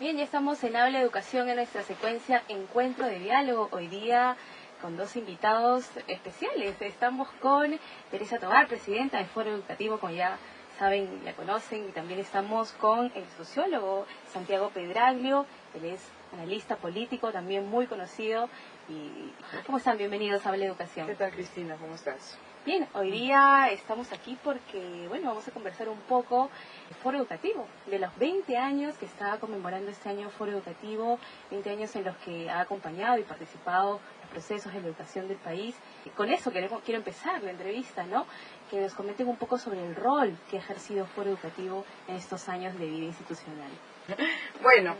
Bien, ya estamos en Habla Educación en nuestra secuencia Encuentro de Diálogo. Hoy día con dos invitados especiales. Estamos con Teresa Tovar, presidenta del Foro Educativo, como ya saben, la conocen, y también estamos con el sociólogo Santiago Pedraglio. Él es analista político, también muy conocido. ¿Cómo están? Bienvenidos a Habla Educación. ¿Qué tal, Cristina? ¿Cómo estás? Bien, hoy día estamos aquí porque, vamos a conversar un poco del Foro Educativo, de los 20 años que está conmemorando este año Foro Educativo, 20 años en los que ha acompañado y participado los procesos de la educación del país. Y con eso quiero empezar la entrevista, ¿no? Que nos comenten un poco sobre el rol que ha ejercido Foro Educativo en estos años de vida institucional. Bueno,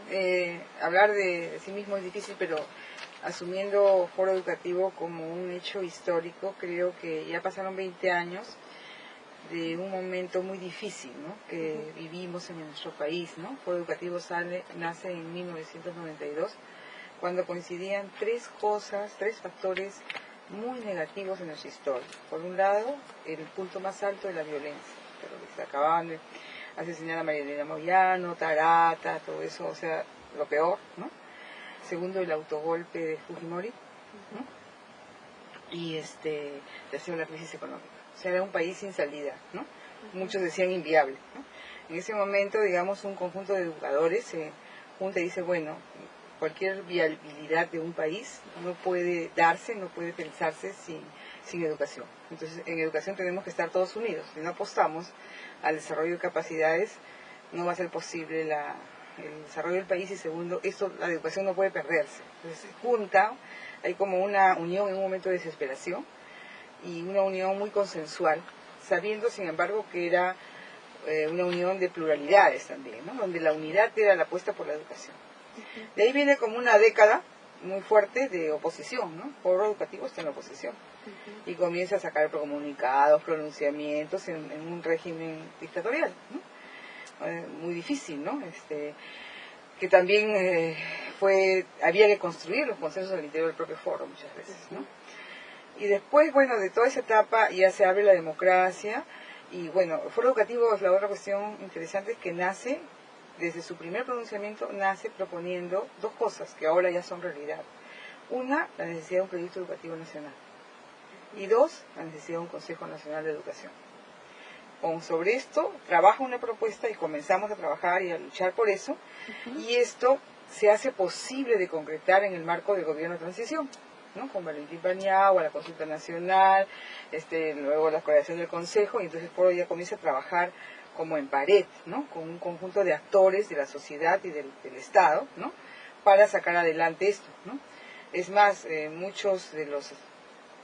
hablar de sí mismo es difícil, pero asumiendo Foro Educativo como un hecho histórico, creo que ya pasaron 20 años de un momento muy difícil, ¿no?, que vivimos en nuestro país, ¿no? Foro Educativo nace en 1992, cuando coincidían tres factores muy negativos en nuestra historia. Por un lado, el punto más alto de la violencia, terrorista. Acababan de asesinar a María Elena Moyano, Tarata, todo eso, o sea, lo peor, ¿no? Segundo, el autogolpe de Fujimori, ¿no? Y tercero, la crisis económica. O sea, era un país sin salida, ¿no? Muchos decían inviable, ¿no? En ese momento, digamos, un conjunto de educadores se junta y dice, bueno, cualquier viabilidad de un país no puede darse, no puede pensarse sin educación. Entonces, en educación tenemos que estar todos unidos. Si no apostamos al desarrollo de capacidades, no va a ser posible el desarrollo del país. Y segundo, la educación no puede perderse. Entonces se junta, hay como una unión en un momento de desesperación y una unión muy consensual, sabiendo sin embargo que era una unión de pluralidades también, ¿no?, donde la unidad era la apuesta por la educación. De ahí viene como una década muy fuerte de oposición, ¿no? Foro Educativo está en la oposición y comienza a sacar comunicados, pronunciamientos en un régimen dictatorial, ¿no? Muy difícil, ¿no? Que también había que construir los consensos al interior del propio foro muchas veces, ¿no? Y después, bueno, de toda esa etapa ya se abre la democracia y, bueno, el Foro Educativo es la otra cuestión interesante, que nace, desde su primer pronunciamiento, nace proponiendo dos cosas que ahora ya son realidad. Una, la necesidad de un proyecto educativo nacional. Y dos, la necesidad de un Consejo Nacional de Educación. Sobre esto trabaja una propuesta y comenzamos a trabajar y a luchar por eso, y esto se hace posible de concretar en el marco del gobierno de transición, ¿no? Con Valentín Paniagua, la consulta nacional, luego la creación del consejo, y entonces el foro ya comienza a trabajar como en pared, ¿no?, con un conjunto de actores de la sociedad y del Estado, ¿no?, para sacar adelante esto, ¿no? Es más, muchos de los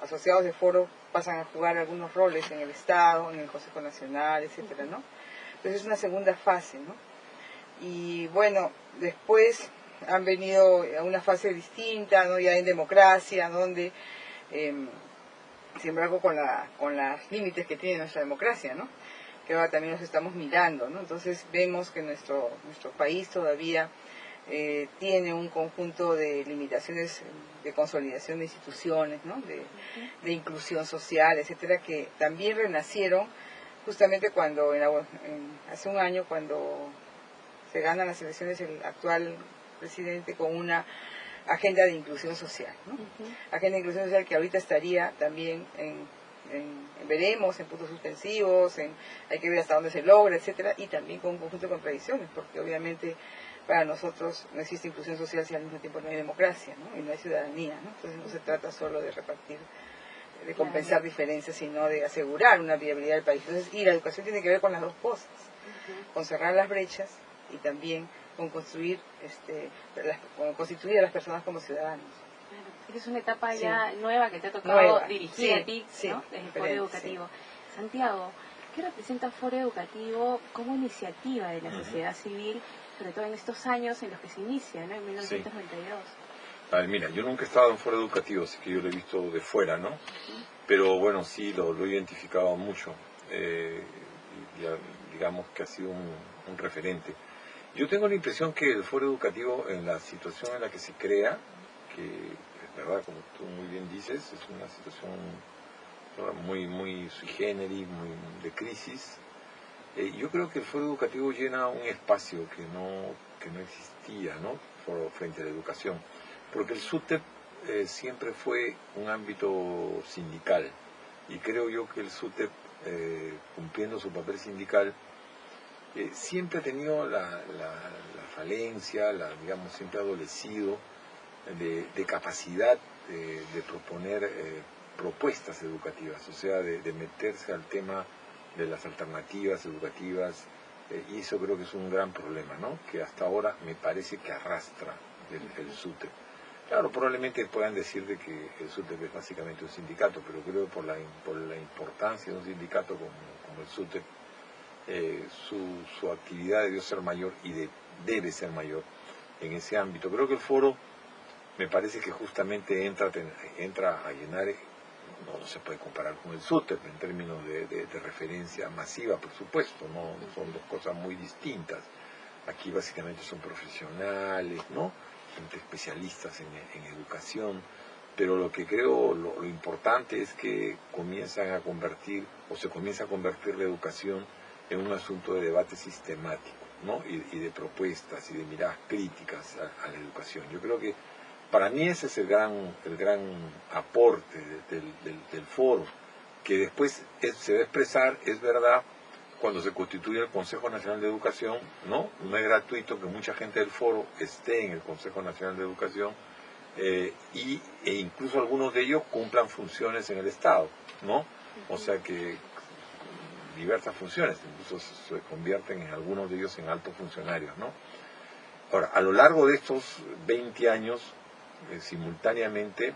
asociados de foro pasan a jugar algunos roles en el Estado, en el Consejo Nacional, etcétera, ¿no? Entonces es una segunda fase, ¿no? Y bueno, después han venido a una fase distinta, ¿no?, ya en democracia, donde, sin embargo, con los límites que tiene nuestra democracia, ¿no?, que ahora también nos estamos mirando, ¿no? Entonces vemos que nuestro país todavía tiene un conjunto de limitaciones de consolidación de instituciones, ¿no?, de inclusión social, etcétera, que también renacieron justamente cuando hace un año, cuando se ganan las elecciones, el actual presidente con una agenda de inclusión social, ¿no? Agenda de inclusión social que ahorita estaría también veremos en puntos suspensivos, hay que ver hasta dónde se logra, etcétera, y también con un conjunto de contradicciones, porque obviamente para nosotros no existe inclusión social si al mismo tiempo no hay democracia, ¿no?, y no hay ciudadanía, ¿no? Entonces no se trata solo de repartir, de compensar diferencias, sino de asegurar una viabilidad del país. Entonces, y la educación tiene que ver con las dos cosas, con cerrar las brechas y también con construir, con constituir a las personas como ciudadanos. Es una etapa ya nueva que te ha tocado dirigir a ti, ¿no?, desde el Foro Educativo. Santiago, ¿qué representa Foro Educativo como iniciativa de la sociedad civil, sobre todo en estos años en los que se inicia, ¿no?, en 1992? A ver, mira, yo nunca he estado en Foro Educativo, así que yo lo he visto de fuera, ¿no? Pero bueno, sí, lo he identificado mucho. Digamos que ha sido un referente. Yo tengo la impresión que el Foro Educativo, en la situación en la que se crea, que es verdad, como tú muy bien dices, es una situación muy sui generis, muy de crisis. Yo creo que el Foro Educativo llena un espacio que no que no existía, ¿no? Frente a la educación, porque el SUTEP siempre fue un ámbito sindical, y creo yo que el SUTEP, cumpliendo su papel sindical, siempre ha tenido la falencia, digamos, siempre ha adolecido de capacidad de proponer propuestas educativas, o sea, de meterse al tema de las alternativas educativas, y eso creo que es un gran problema, ¿no? Que hasta ahora me parece que arrastra el SUTEP. Claro, probablemente puedan decir de que el SUTEP es básicamente un sindicato, pero creo que por la importancia de un sindicato como el SUTEP, su actividad debió ser mayor y debe ser mayor en ese ámbito. Creo que el foro me parece que justamente entra a llenar, no se puede comparar con el SUTEP en términos de referencia masiva, por supuesto, no son dos cosas muy distintas. Aquí básicamente son profesionales, ¿no? Gente especialistas en educación, pero lo que creo lo importante es que comienza a convertir la educación en un asunto de debate sistemático, ¿no? Y de propuestas y de miradas críticas a la educación. Yo creo que para mí ese es el gran aporte del foro, que después se va a expresar, es verdad, cuando se constituye el Consejo Nacional de Educación, ¿no? No es gratuito que mucha gente del foro esté en el Consejo Nacional de Educación, e incluso algunos de ellos cumplan funciones en el Estado, ¿no? O sea que diversas funciones, incluso se convierten en algunos de ellos en altos funcionarios, ¿no? Ahora, a lo largo de estos 20 años, simultáneamente,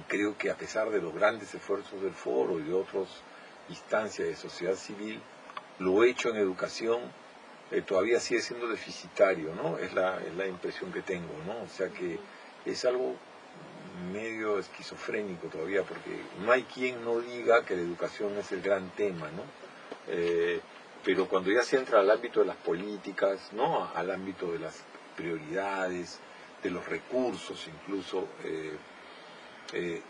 creo que a pesar de los grandes esfuerzos del foro y de otras instancias de sociedad civil, lo hecho en educación todavía sigue siendo deficitario, ¿no? Es la impresión que tengo, ¿no? O sea que es algo medio esquizofrénico todavía, porque no hay quien no diga que la educación es el gran tema, ¿no? Pero cuando ya se entra al ámbito de las políticas, ¿no? Al ámbito de las prioridades, de los recursos incluso,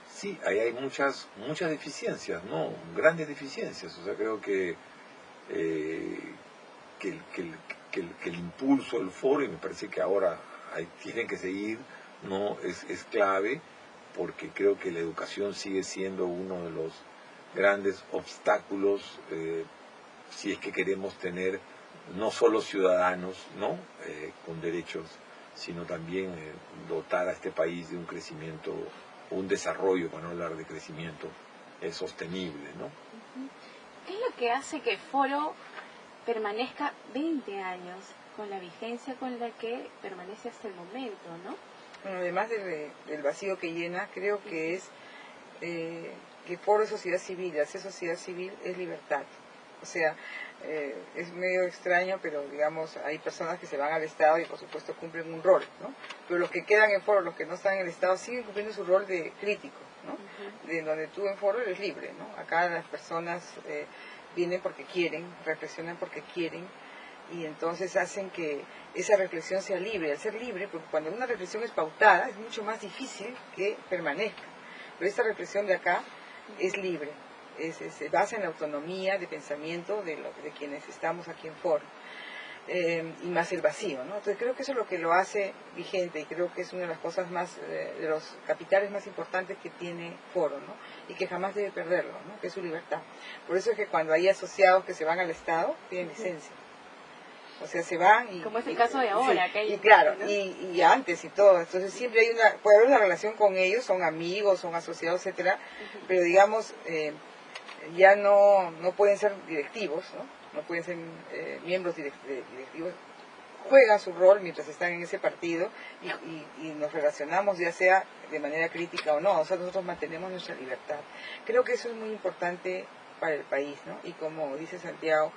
sí, ahí hay muchas deficiencias, ¿no? Grandes deficiencias. O sea, creo que el impulso del foro, y me parece que ahora tienen que seguir, ¿no? Es clave, porque creo que la educación sigue siendo uno de los grandes obstáculos, si es que queremos tener no solo ciudadanos, ¿no? Con derechos, sino también dotar a este país de un crecimiento, un desarrollo, para no hablar de crecimiento sostenible, ¿no? ¿Qué es lo que hace que el foro permanezca 20 años con la vigencia con la que permanece hasta el momento, ¿no? Bueno, además del vacío que llena, creo que es que foro es sociedad civil, hacer sociedad civil es libertad. O sea, es medio extraño, pero digamos, hay personas que se van al Estado y por supuesto cumplen un rol, ¿no? Pero los que quedan en foro, los que no están en el Estado, siguen cumpliendo su rol de crítico, ¿no? De donde tú en foro eres libre, ¿no? Acá las personas vienen porque quieren, reflexionan porque quieren, y entonces hacen que esa reflexión sea libre. Al ser libre, porque cuando una reflexión es pautada, es mucho más difícil que permanezca. Pero esta reflexión de acá es libre, se basa en la autonomía de pensamiento de quienes estamos aquí en foro, y más el vacío, ¿no? Entonces creo que eso es lo que lo hace vigente, y creo que es una de las cosas más, de los capitales más importantes que tiene foro, ¿no? Y que jamás debe perderlo, ¿no? Que es su libertad. Por eso es que cuando hay asociados que se van al Estado, tienen licencia. O sea, se van y... Como es el caso de ahora, sí, que hay... y claro, ¿no? y antes y todo. Entonces siempre puede haber una relación con ellos, son amigos, son asociados, etcétera, pero digamos, ya no pueden ser directivos, ¿no? No pueden ser miembros directivos. Juegan su rol mientras están en ese partido y nos relacionamos, ya sea de manera crítica o no. O sea, nosotros mantenemos nuestra libertad. Creo que eso es muy importante para el país, ¿no? Y como dice Santiago,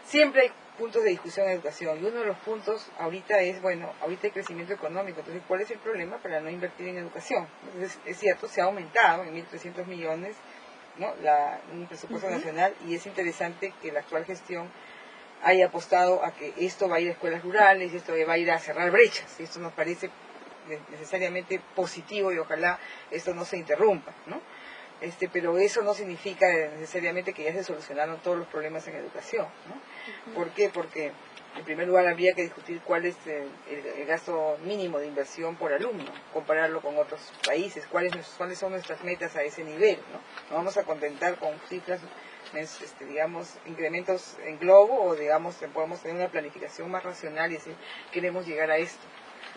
siempre hay puntos de discusión en educación, y uno de los puntos ahorita es, bueno, ahorita hay crecimiento económico, entonces ¿cuál es el problema para no invertir en educación? Entonces, es cierto, se ha aumentado en 1.300 millones, ¿no? Un presupuesto nacional, y es interesante que la actual gestión haya apostado a que esto va a ir a escuelas rurales, y esto va a ir a cerrar brechas, y esto nos parece necesariamente positivo, y ojalá esto no se interrumpa, ¿no? Pero eso no significa necesariamente que ya se solucionaron todos los problemas en educación, ¿no? ¿Por qué? Porque En primer lugar, habría que discutir cuál es el gasto mínimo de inversión por alumno, compararlo con otros países, cuáles son nuestras metas a ese nivel, ¿no? No vamos a contentar con cifras, digamos, incrementos en globo, o digamos, podemos tener una planificación más racional y decir, queremos llegar a esto.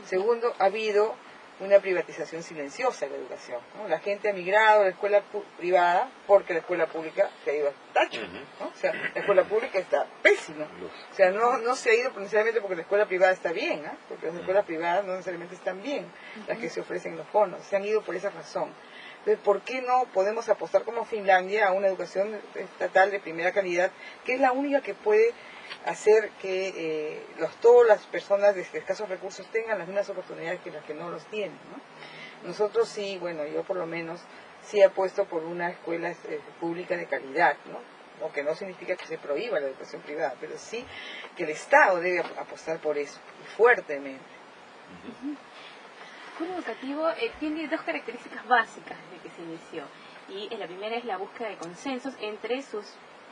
Segundo, ha habido una privatización silenciosa de la educación, ¿no? La gente ha migrado a la escuela privada porque la escuela pública se ha ido al tacho, ¿no? O sea, la escuela pública está pésima. O sea, no se ha ido necesariamente porque la escuela privada está bien, ¿eh? Porque las escuelas privadas no necesariamente están bien, las que se ofrecen los bonos, se han ido por esa razón. Entonces, ¿por qué no podemos apostar como Finlandia a una educación estatal de primera calidad, que es la única que puede hacer que todas las personas de escasos recursos tengan las mismas oportunidades que las que no los tienen, ¿no? Nosotros sí, bueno, yo por lo menos sí apuesto por una escuela pública de calidad, ¿no? Lo que no significa que se prohíba la educación privada, pero sí que el Estado debe apostar por eso, fuertemente. El foro educativo tiene dos características básicas desde que se inició, y la primera es la búsqueda de consensos entre sus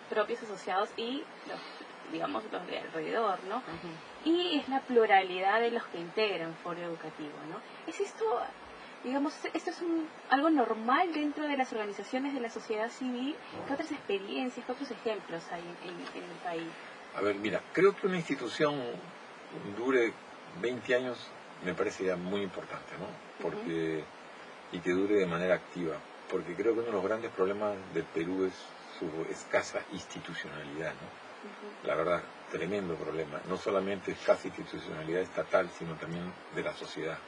propios asociados y los de alrededor, ¿no? Y es la pluralidad de los que integran foro educativo, ¿no? ¿Es esto, esto es algo normal dentro de las organizaciones de la sociedad civil? ¿Qué otras experiencias, qué otros ejemplos hay en el país? A ver, mira, creo que una institución dure 20 años me parece ya muy importante, ¿no? Porque, y que dure de manera activa, porque creo que uno de los grandes problemas del Perú es su escasa institucionalidad, ¿no? La verdad, tremendo problema. No solamente escasa institucionalidad estatal, sino también de la sociedad.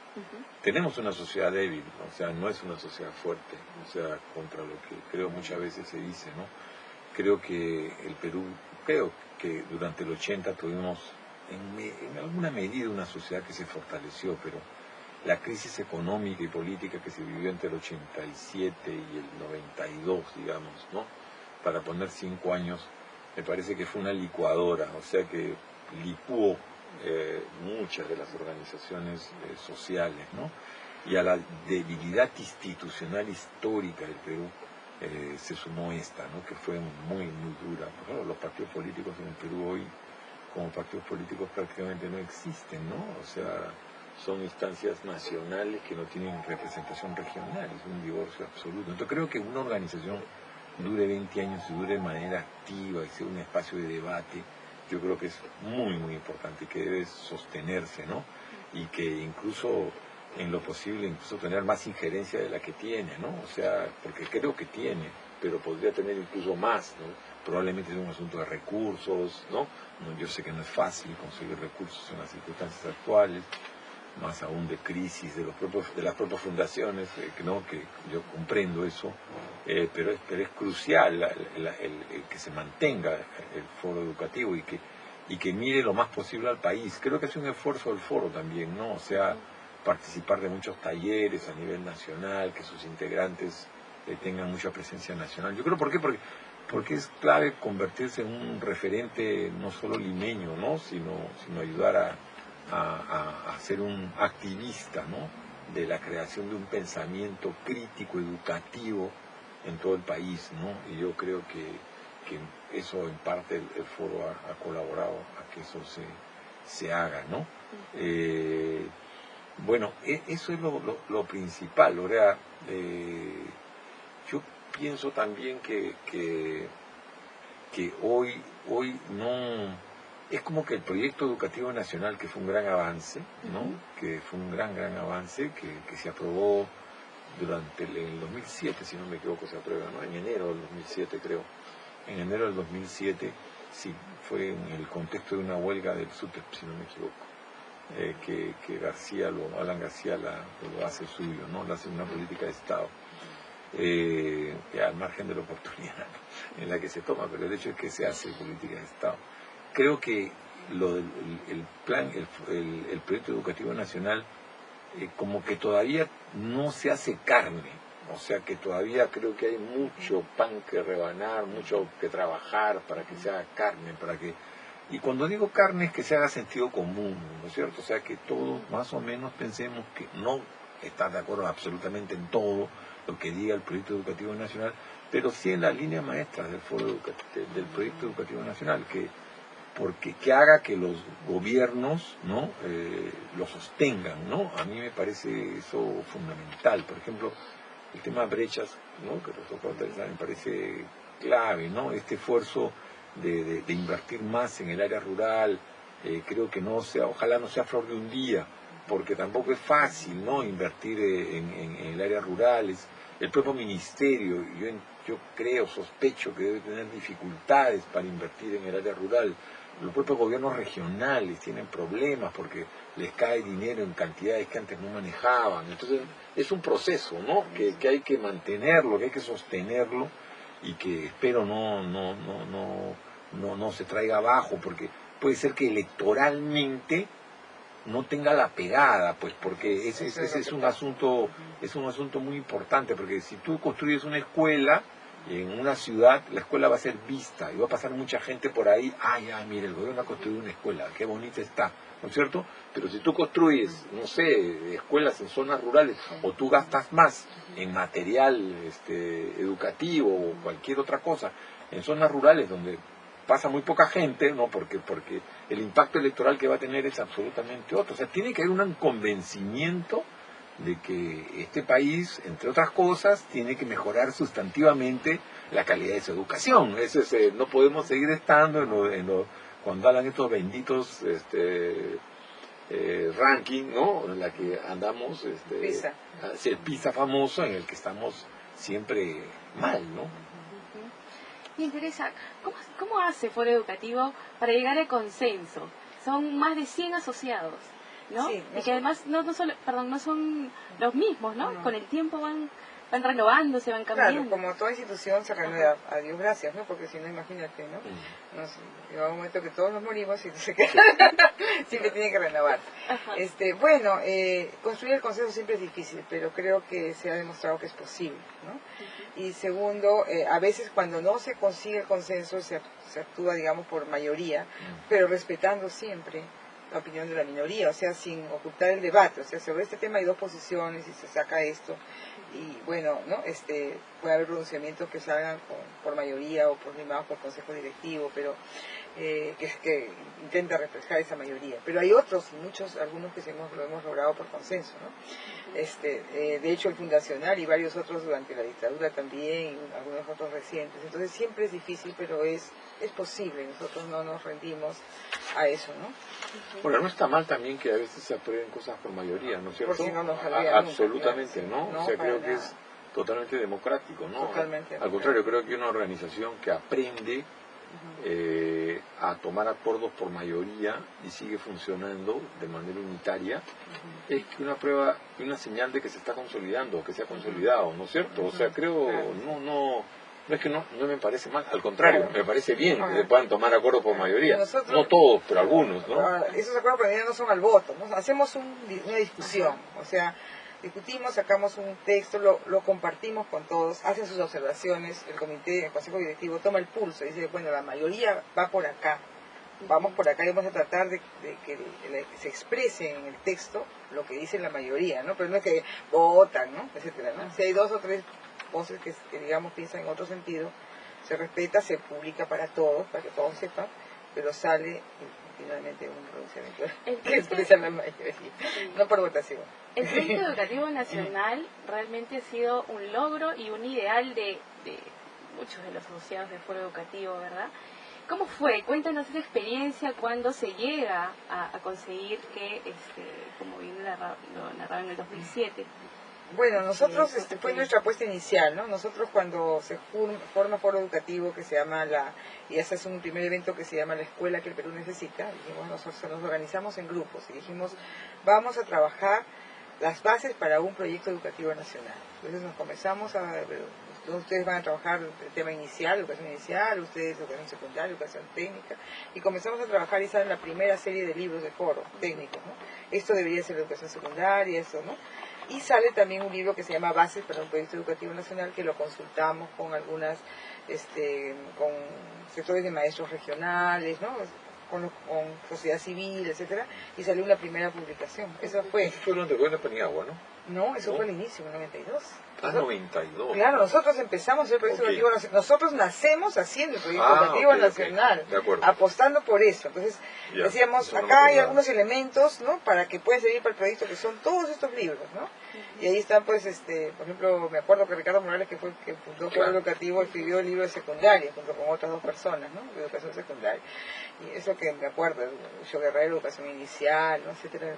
Tenemos una sociedad débil, ¿no? O sea, no es una sociedad fuerte, o sea, contra lo que creo muchas veces se dice, ¿no? Creo que el Perú, creo que durante el 80 tuvimos en alguna medida una sociedad que se fortaleció, pero la crisis económica y política que se vivió entre el 87 y el 92, digamos, ¿no? Para poner 5 años, me parece que fue una licuadora, o sea que licuó muchas de las organizaciones sociales, ¿no? Y a la debilidad institucional histórica del Perú se sumó esta, ¿no? Que fue muy, muy dura. Por ejemplo, los partidos políticos en el Perú hoy, como partidos políticos, prácticamente no existen, ¿no? O sea, son instancias nacionales que no tienen representación regional, es un divorcio absoluto. Entonces creo que una organización dure 20 años y dure de manera activa y sea un espacio de debate, yo creo que es muy, muy importante, que debe sostenerse, ¿no? Y que incluso, en lo posible, incluso tener más injerencia de la que tiene, ¿no? O sea, porque creo que tiene, pero podría tener incluso más, ¿no? Probablemente es un asunto de recursos, ¿no? Yo sé que no es fácil conseguir recursos en las circunstancias actuales, más aún de crisis de las propias fundaciones, ¿no? Que yo comprendo eso, pero es crucial el que se mantenga el foro educativo y que mire lo más posible al país. Creo que es un esfuerzo del foro también, ¿no? O sea, participar de muchos talleres a nivel nacional, que sus integrantes tengan mucha presencia nacional. Yo creo, ¿por qué? Porque es clave convertirse en un referente no solo limeño, ¿no? Sino ayudar a ser un activista, ¿no? De la creación de un pensamiento crítico, educativo en todo el país, ¿no? Y yo creo que eso en parte el foro ha colaborado a que eso se haga, ¿no? Bueno, eso es lo principal. O sea, yo pienso también que hoy no... Es como que el proyecto educativo nacional, que fue un gran avance, ¿no? Que fue un gran avance, que se aprobó durante el 2007, si no me equivoco, se aprueba, ¿no? En enero del 2007, creo. En enero del 2007, sí, fue en el contexto de una huelga del SUTEP, si no me equivoco, que Alan García lo hace suyo, ¿no? Lo hace una política de Estado, al margen de la oportunidad en la que se toma, pero el hecho es que se hace política de Estado. Creo que el proyecto educativo nacional como que todavía no se hace carne, o sea que todavía creo que hay mucho pan que rebanar, mucho que trabajar para que se haga carne, y cuando digo carne es que se haga sentido común, ¿no es cierto? O sea que todos más o menos pensemos que no estar de acuerdo absolutamente en todo lo que diga el proyecto educativo nacional, pero sí en las líneas maestras del proyecto educativo nacional, que porque que haga que los gobiernos, ¿no?, lo sostengan, ¿no? A mí me parece eso fundamental. Por ejemplo, el tema de brechas, ¿no?, que lo tocó Teresa, me parece clave, ¿no? Este esfuerzo de invertir más en el área rural, creo que no sea, ojalá no sea flor de un día, porque tampoco es fácil, ¿no?, invertir en el área rural. El propio ministerio, yo creo, sospecho que debe tener dificultades para invertir en el área rural. Los propios gobiernos regionales tienen problemas porque les cae dinero en cantidades que antes no manejaban. Entonces es un proceso, ¿no?, que hay que mantenerlo, que hay que sostenerlo, y que espero no se traiga abajo, porque puede ser que electoralmente no tenga la pegada, pues, porque ese es un asunto muy importante, porque si tú construyes una escuela en una ciudad, la escuela va a ser vista y va a pasar mucha gente por ahí. Mire, el gobierno ha construido una escuela, qué bonita está, ¿no es cierto? Pero si tú construyes, no sé, escuelas en zonas rurales, o tú gastas más en material educativo o cualquier otra cosa en zonas rurales donde pasa muy poca gente, ¿no?, porque el impacto electoral que va a tener es absolutamente otro. O sea, tiene que haber un convencimiento de que este país, entre otras cosas, tiene que mejorar sustantivamente la calidad de su educación. Eso es, no podemos seguir estando cuando hablan estos benditos ranking, ¿no?, en la que andamos, PISA. el PISA famoso, en el que estamos siempre mal, ¿no? Me interesa, ¿cómo hace Foro Educativo para llegar al consenso? Son más de 100 asociados, ¿no? Sí, y que además no son los mismos, ¿no? No. Con el tiempo van renovándose, van cambiando. Claro, como toda institución se renueva, a Dios gracias, ¿no? Porque si no, imagínate, ¿no? Llega un momento que todos nos morimos y siempre tiene que renovar. Bueno, construir el consenso siempre es difícil, pero creo que se ha demostrado que es posible, ¿no? Y segundo, a veces cuando no se consigue el consenso se actúa, digamos, por mayoría, pero respetando siempre la opinión de la minoría, o sea, sin ocultar el debate. O sea, sobre este tema hay dos posiciones y se saca esto, y bueno, ¿no? Puede haber pronunciamientos que salgan por mayoría o firmados por consejo directivo, pero que intenta reflejar esa mayoría. Pero hay otros, algunos que lo hemos logrado por consenso, ¿no? De hecho, el fundacional y varios otros durante la dictadura también, y algunos otros recientes. Entonces siempre es difícil, pero es posible. Nosotros no nos rendimos a eso, ¿no? Bueno, no está mal también que a veces se aprueben cosas por mayoría, ¿no es cierto? Por si no nos saldría absolutamente, nunca, ¿no? no, o sea, creo nada. que es totalmente democrático, ¿no? Totalmente. Al contrario, creo que una organización que aprende a tomar acuerdos por mayoría y sigue funcionando de manera unitaria, es que una señal de que se está consolidando, que se ha consolidado, ¿no es cierto? O sea, creo, no es que no me parece mal, al contrario, me parece bien que se puedan tomar acuerdos por mayoría. No todos, pero algunos, ¿no? Esos acuerdos por mayoría no son al voto, ¿no? Hacemos una discusión, o sea, discutimos, sacamos un texto, lo compartimos con todos, hacen sus observaciones, el consejo directivo toma el pulso y dice, bueno, la mayoría va por acá, vamos por acá y vamos a tratar de que se exprese en el texto lo que dice la mayoría, ¿no? Pero no es que votan, ¿no?, etcétera, ¿no? Si hay dos o tres voces que digamos piensan en otro sentido, se respeta, se publica para todos, para que todos sepan, pero sale finalmente un pronunciamiento que expresa la mayoría, no por votación. El Proyecto Educativo Nacional realmente ha sido un logro y un ideal de muchos de los asociados del Foro Educativo, ¿verdad? ¿Cómo fue? Cuéntanos esa experiencia cuando se llega a conseguir que, como bien lo narraba en el 2007. Bueno, nosotros, fue nuestra apuesta inicial, ¿no? Nosotros cuando se forma Foro Educativo, que se llama y ese es un primer evento que se llama La Escuela que el Perú Necesita, dijimos, nosotros nos organizamos en grupos y dijimos, vamos a trabajar las bases para un proyecto educativo nacional. Entonces nos comenzamos ustedes van a trabajar el tema inicial, educación inicial, ustedes educación secundaria, educación técnica, y comenzamos a trabajar y sale la primera serie de libros de foro técnicos, ¿no? Esto debería ser educación secundaria, eso, ¿no? Y sale también un libro que se llama Bases para un Proyecto Educativo Nacional, que lo consultamos con con sectores de maestros regionales, ¿no?, con sociedad civil, etcétera, y salió una primera publicación. Eso fue. Eso fue durante el gobierno de Paniagua, ¿no? No, eso fue el inicio, en 92. Ah, 92. Claro, nosotros empezamos el proyecto educativo nacional. Nosotros nacemos haciendo el proyecto educativo ok, nacional, de acuerdo. apostando por eso. Entonces, Ya, decíamos, eso no me acá hay acordaba. algunos elementos, ¿no? Para que puedan servir para el proyecto, que son todos estos libros, ¿no? Y ahí están, pues, por ejemplo, me acuerdo que Ricardo Morales, que fue el que fundó Foro Claro. Educativo, escribió el libro de secundaria, junto con otras dos personas, ¿no? De educación secundaria. Y eso que me acuerdo, yo Guerrero, educación inicial, ¿no? Etcétera.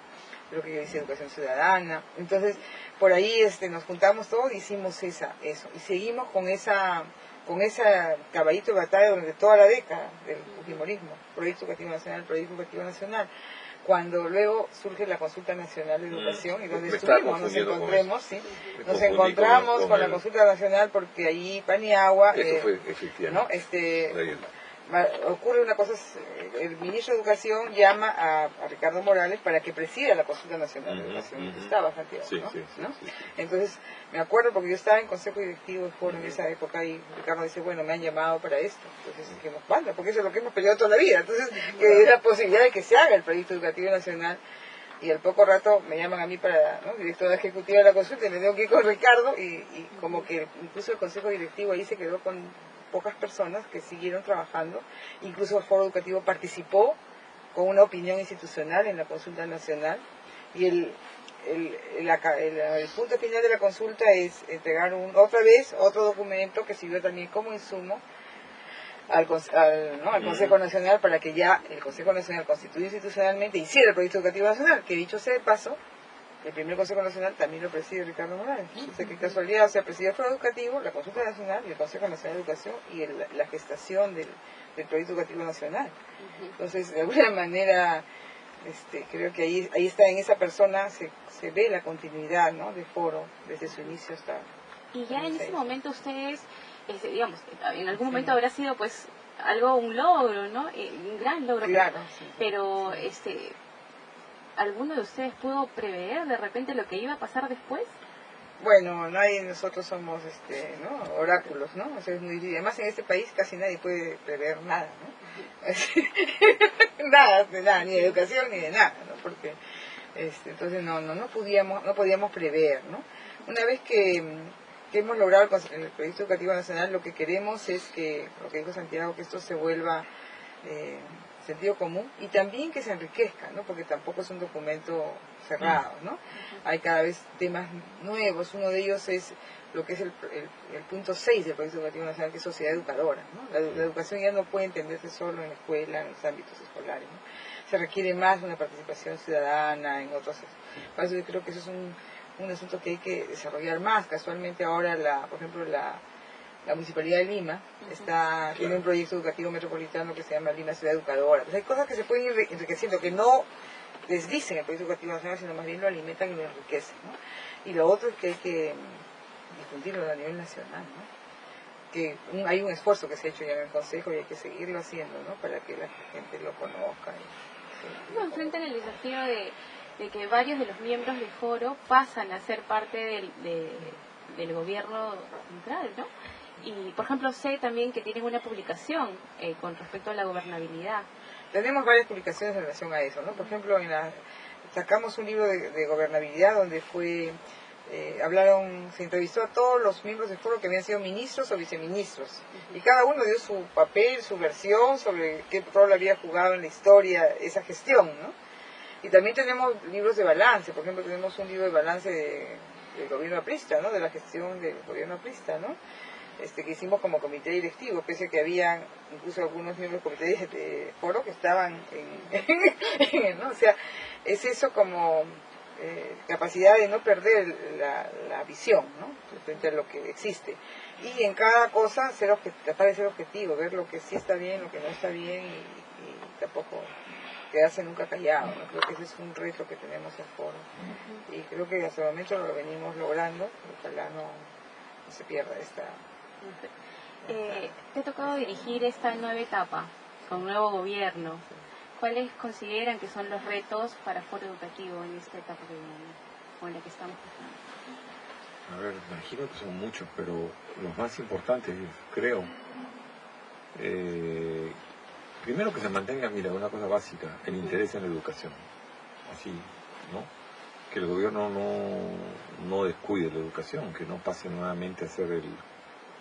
Creo que yo hice educación ciudadana. Entonces, por ahí nos juntamos todos y hicimos eso. Y seguimos con esa caballito de batalla durante toda la década del fujimorismo, Proyecto Educativo Nacional, Proyecto Educativo Nacional. Cuando luego surge la Consulta Nacional de Educación, y donde Me estaba estuvimos, nos confundiendo con encontramos, eso. ¿sí? Me Nos confundí encontramos con la el- Consulta Nacional porque ahí Paniagua, Eso fue ¿no? efectivamente. Ahí. Ocurre una cosa, el ministro de Educación llama a Ricardo Morales para que presida la Consulta Nacional de Educación, que estaba Santiago, Sí, ¿no? sí, sí, ¿no? sí. Entonces, me acuerdo porque yo estaba en Consejo Directivo de Foro en esa época y Ricardo dice, bueno, me han llamado para esto, entonces dijimos, banda, porque eso es lo que hemos peleado toda la vida, entonces, que es la posibilidad de que se haga el Proyecto Educativo Nacional. Y al poco rato me llaman a mí para, ¿no?, directora ejecutiva de la consulta, y me tengo que ir con Ricardo, y como que incluso el consejo directivo ahí se quedó con pocas personas que siguieron trabajando. Incluso el Foro Educativo participó con una opinión institucional en la consulta nacional, y el punto final de la consulta es entregar otra vez otro documento que sirvió también como insumo al Consejo Nacional, para que ya el Consejo Nacional constituido institucionalmente hiciera el Proyecto Educativo Nacional, que dicho sea de paso, el primer Consejo Nacional también lo preside Ricardo Morales, ¿no? O sea, que casualidad, o sea, preside el Foro Educativo, la Consulta Nacional y el Consejo Nacional de Educación, y la gestación del Proyecto Educativo Nacional. Entonces, de alguna manera, creo que ahí está, en esa persona se ve la continuidad, ¿no?, de Foro desde su inicio hasta... Y ya en ese seis. momento ustedes, digamos, en algún momento Sí. habrá sido pues un logro, ¿no? Un gran logro. Claro, sí. Pero, ¿alguno de ustedes pudo prever de repente lo que iba a pasar después? Bueno, nadie de nosotros somos ¿no?, oráculos, ¿no? O sea, es muy difícil. Además, en este país casi nadie puede prever nada, ¿no? Nada, de nada, ni de educación ni de nada, ¿no? Porque entonces no podíamos prever, ¿no? Una vez que hemos logrado el Proyecto Educativo Nacional, lo que queremos es que, lo que dijo Santiago, que esto se vuelva sentido común, y también que se enriquezca, ¿no? Porque tampoco es un documento cerrado, ¿no? Hay cada vez temas nuevos. Uno de ellos es lo que es el punto 6 del Proyecto Educativo Nacional, que es sociedad educadora, ¿no? La educación ya no puede entenderse solo en la escuela, en los ámbitos escolares, ¿no? Se requiere más una participación ciudadana en otros. Por eso yo creo que eso es un asunto que hay que desarrollar más. Casualmente ahora, por ejemplo, la Municipalidad de Lima tiene un proyecto educativo metropolitano que se llama Lima Ciudad Educadora. Entonces hay cosas que se pueden ir enriqueciendo, que no desdicen el Proyecto Educativo Nacional, sino más bien lo alimentan y lo enriquecen, ¿no? Y lo otro es que hay que difundirlo a nivel nacional, ¿no? Que hay un esfuerzo que se ha hecho ya en el Consejo y hay que seguirlo haciendo, ¿no?, para que la gente lo conozca. ¿Cómo enfrentan el desafío de que varios de los miembros del foro pasan a ser parte del gobierno central, ¿no? Y, por ejemplo, sé también que tienen una publicación con respecto a la gobernabilidad. Tenemos varias publicaciones en relación a eso, ¿no? Por ejemplo, sacamos un libro de gobernabilidad donde se entrevistó a todos los miembros del foro que habían sido ministros o viceministros, y cada uno dio su papel, su versión sobre qué rol había jugado en la historia esa gestión, ¿no? Y también tenemos libros de balance. Por ejemplo, tenemos un libro de balance del gobierno aprista, ¿no?, de la gestión del gobierno aprista, ¿no?, que hicimos como comité directivo, pese a que habían incluso algunos miembros del comité de foro que estaban ¿no? O sea, es eso como capacidad de no perder la visión, ¿no?, frente a lo que existe, y en cada cosa tratar de ser objetivo, ver lo que sí está bien, lo que no está bien, y tampoco quedarse nunca callado, ¿no? Creo que ese es un reto que tenemos en foro, y creo que hasta el momento lo venimos logrando. Ojalá no se pierda esta... Te ha tocado dirigir esta nueva etapa con un nuevo gobierno. ¿Cuáles consideran que son los retos para Foro Educativo en esta etapa que viene, o en la que estamos pasando? A ver, imagino que son muchos, pero los más importantes, creo, primero que se mantenga, mira, una cosa básica, el interés en la educación, así, ¿no? Que el gobierno no descuide la educación, que no pase nuevamente a ser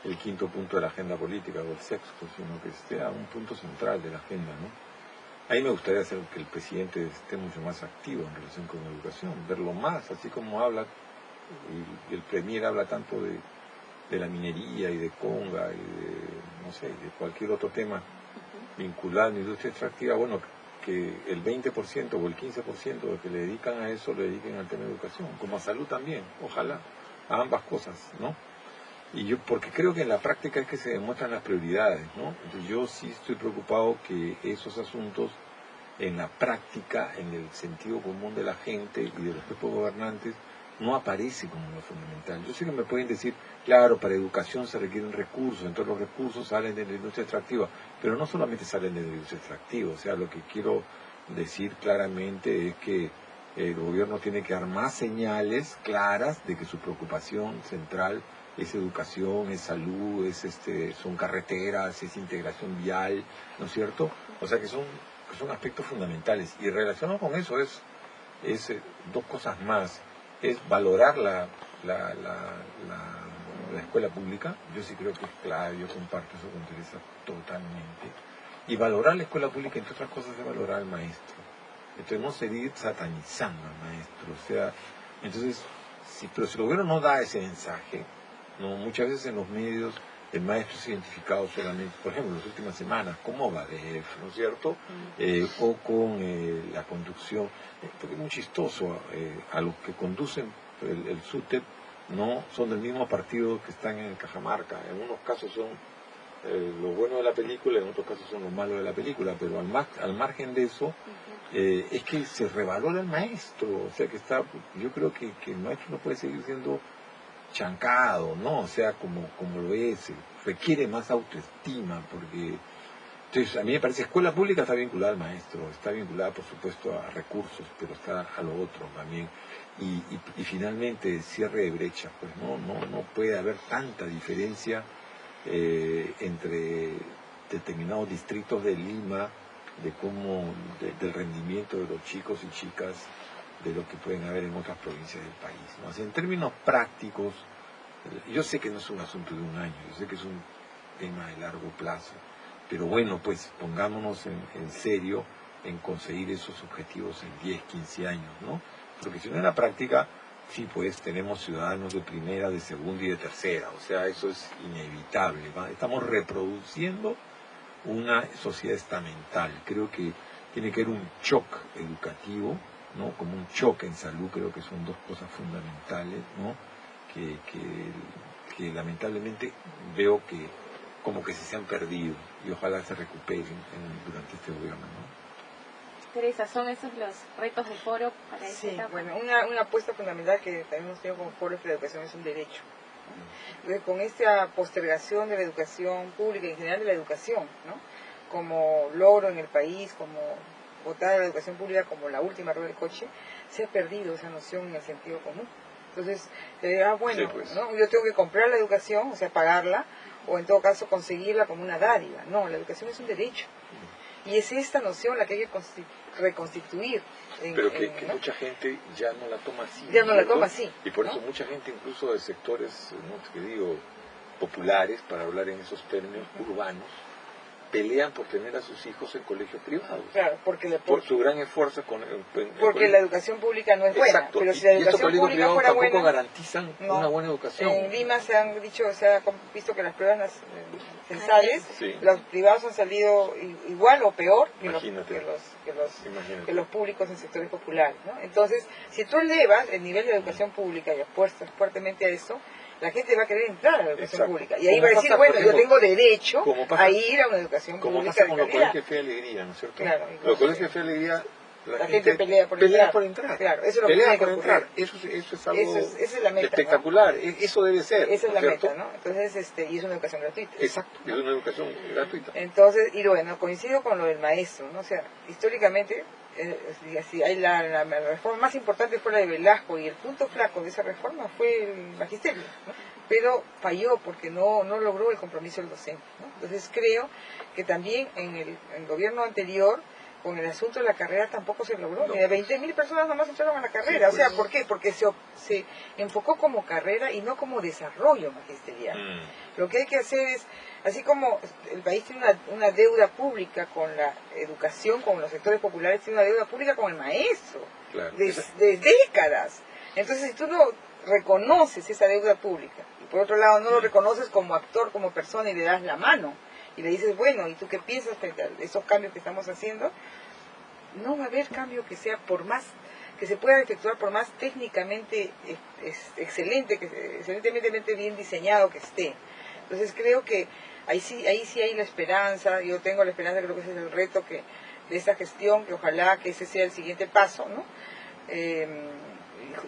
el quinto punto de la agenda política o el sexto, sino que sea un punto central de la agenda, ¿no? A mí me gustaría hacer que el presidente esté mucho más activo en relación con la educación, verlo más, así como habla, y el premier habla tanto de la minería y de conga y de, no sé, de cualquier otro tema vinculado a la industria extractiva, bueno, que el 20% o el 15% de que le dedican a eso, le dediquen al tema de educación, como a salud también, ojalá, a ambas cosas, ¿no? Y yo, porque creo que en la práctica es que se demuestran las prioridades, ¿no? Entonces yo sí estoy preocupado que esos asuntos en la práctica, en el sentido común de la gente y de los propios gobernantes, no aparece como lo fundamental. Yo sé que me pueden decir, claro, para educación se requieren recursos, entonces los recursos salen de la industria extractiva, pero no solamente salen de la industria extractiva, o sea, lo que quiero decir claramente es que el gobierno tiene que dar más señales claras de que su preocupación central es educación, es salud, son carreteras, es integración vial, ¿no es cierto? O sea que son aspectos fundamentales. Y relacionado con eso es dos cosas más. Es valorar la escuela pública. Yo sí creo que es clave, yo comparto eso con Teresa totalmente. Y valorar la escuela pública, entre otras cosas, es valorar al maestro. Entonces no seguir satanizando al maestro. O sea, entonces, pero si el gobierno no da ese mensaje, no, muchas veces en los medios el maestro es identificado solamente, por ejemplo, en las últimas semanas, como Badef, ¿no es cierto? O con la conducción, porque es muy chistoso, a los que conducen el SUTEP no son del mismo partido que están en Cajamarca. En unos casos son lo bueno de la película, en otros casos son lo malo de la película, pero al margen de eso, es que se revalora el maestro, o sea que yo creo que el maestro no puede seguir siendo chancado, ¿no? O sea, como lo es, requiere más autoestima, porque entonces a mí me parece escuela pública está vinculada al maestro, está vinculada por supuesto a recursos, pero está a lo otro también, y finalmente cierre de brechas, pues no puede haber tanta diferencia entre determinados distritos de Lima, del rendimiento de los chicos y chicas, de lo que pueden haber en otras provincias del país, ¿no? O sea, en términos prácticos, yo sé que no es un asunto de un año, yo sé que es un tema de largo plazo, pero bueno, pues pongámonos en serio en conseguir esos objetivos en 10, 15 años, ¿no? Porque si no en la práctica, sí, pues tenemos ciudadanos de primera, de segunda y de tercera, o sea, eso es inevitable, ¿va? Estamos reproduciendo una sociedad estamental. Creo que tiene que haber un shock educativo, ¿no? Como un choque en salud, creo que son dos cosas fundamentales, ¿no? Que lamentablemente veo que como que se han perdido y ojalá se recuperen durante este gobierno, ¿no? Teresa, ¿son esos los retos del foro para esta etapa? Bueno, una apuesta fundamental que también hemos tenido como foro es que la educación es un derecho. Entonces, con esta postergación de la educación pública y en general de la educación, ¿no? Como logro en el país, como votar a la educación pública como la última rueda del coche, se ha perdido esa noción en el sentido común. Entonces, bueno, sí, pues, ¿no? Yo tengo que comprar la educación, o sea, pagarla, o en todo caso conseguirla como una dádiva. No, la educación es un derecho. Y es esta noción la que hay que reconstituir. Pero que mucha gente ya no la toma así. Ya no la toma así. Y por eso mucha gente, incluso de sectores, ¿no? Que digo, populares, para hablar en esos términos, urbanos, pelean por tener a sus hijos en colegios privados. Claro, por su gran esfuerzo porque la educación pública no es buena. Exacto. Pero si la educación pública fuera buena, tampoco garantizan una buena educación. En Lima se ha visto que las pruebas censales, sí, los privados han salido igual o peor que los públicos en sectores populares, ¿no? Entonces, si tú elevas el nivel de educación pública y apuestas fuertemente a eso, la gente va a querer entrar a la educación pública. Y ahí va a decir, bueno, yo tengo derecho a ir a una educación pública de calidad. Como pasa con los colegios de fe y alegría, ¿no es cierto? Claro. Los colegios de fe y alegría, la gente pelea por entrar. Claro, eso es lo que tiene que ocurrir. Eso es algo esa es la meta, espectacular. ¿No? Eso debe ser. Esa es la meta, ¿no? Entonces, y es una educación gratuita. Exacto, es una educación gratuita. Entonces, y bueno, coincido con lo del maestro, ¿no? O sea, históricamente, la reforma más importante fue la de Velasco, y el punto flaco de esa reforma fue el magisterio, ¿no? Pero falló porque no logró el compromiso del docente, ¿no? Entonces creo que también en el gobierno anterior, con el asunto de la carrera tampoco se logró. No. 20.000 personas nomás entraron a la carrera. Sí, O sea, pues. ¿por qué? Porque se enfocó como carrera y no como desarrollo magisterial. Lo que hay que hacer es, así como el país tiene una deuda pública con la educación, con los sectores populares, tiene una deuda pública con el maestro, Claro. de décadas. Entonces, si tú no reconoces esa deuda pública, y por otro lado no lo reconoces como actor, como persona, y le das la mano, y le dices, bueno, ¿y tú qué piensas frente a esos cambios que estamos haciendo? No va a haber cambio que sea por más, que se pueda efectuar por más técnicamente excelente, excelentemente bien diseñado que esté. Entonces creo que ahí sí hay la esperanza, yo tengo la esperanza, creo que ese es el reto de esta gestión, que ojalá que ese sea el siguiente paso, ¿no?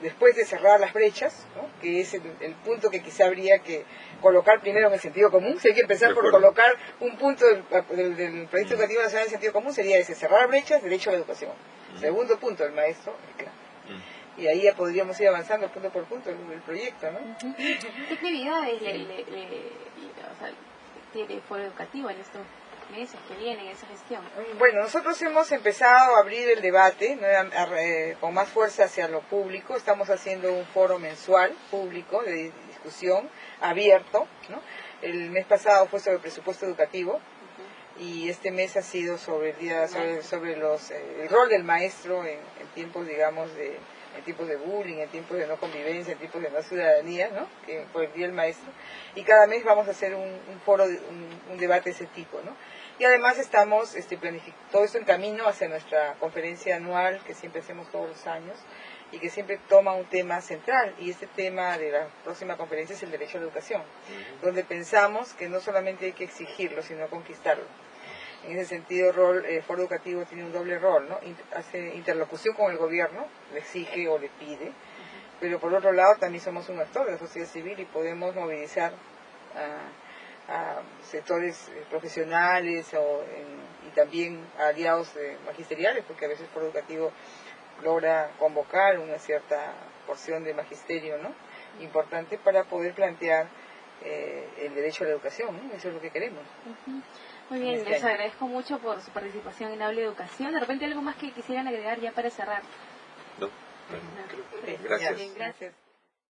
Después de cerrar las brechas, ¿no? Que es el punto que quizá habría que colocar primero en el sentido común. Si hay que empezar por colocar un punto del Proyecto Educativo Nacional en sentido común, sería ese: cerrar brechas, derecho a la educación. Segundo punto, el maestro, claro. Y ahí ya podríamos ir avanzando punto por punto el proyecto, ¿no? ¿Qué actividades tiene Foro Educativo en estos meses que vienen, esa gestión? Bueno, nosotros hemos empezado a abrir el debate, ¿no? Con más fuerza hacia lo público. Estamos haciendo un foro mensual público de discusión abierto, ¿no? El mes pasado fue sobre el presupuesto educativo, y este mes ha sido sobre el rol del maestro en tiempos, digamos, en tiempos de bullying, en tiempos de no convivencia, en tiempos de no ciudadanía, ¿no? Que por el día del maestro. Y cada mes vamos a hacer un foro, un debate de ese tipo, ¿no? Y además estamos planificando todo esto en camino hacia nuestra conferencia anual, que siempre hacemos todos los años, y que siempre toma un tema central. Y este tema de la próxima conferencia es el derecho a la educación, donde pensamos que no solamente hay que exigirlo, sino conquistarlo. En ese sentido, el Foro Educativo tiene un doble rol, ¿no? Hace interlocución con el gobierno, le exige o le pide, pero por otro lado también somos un actor de la sociedad civil y podemos movilizar a sectores profesionales y también a aliados magisteriales, porque a veces el Foro Educativo logra convocar una cierta porción de magisterio, ¿no? Importante para poder plantear el derecho a la educación, ¿no? Eso es lo que queremos. Muy bien, les agradezco mucho por su participación en Hable Educación. De repente, algo más que quisieran agregar ya para cerrar. No, creo que gracias. Bien, gracias.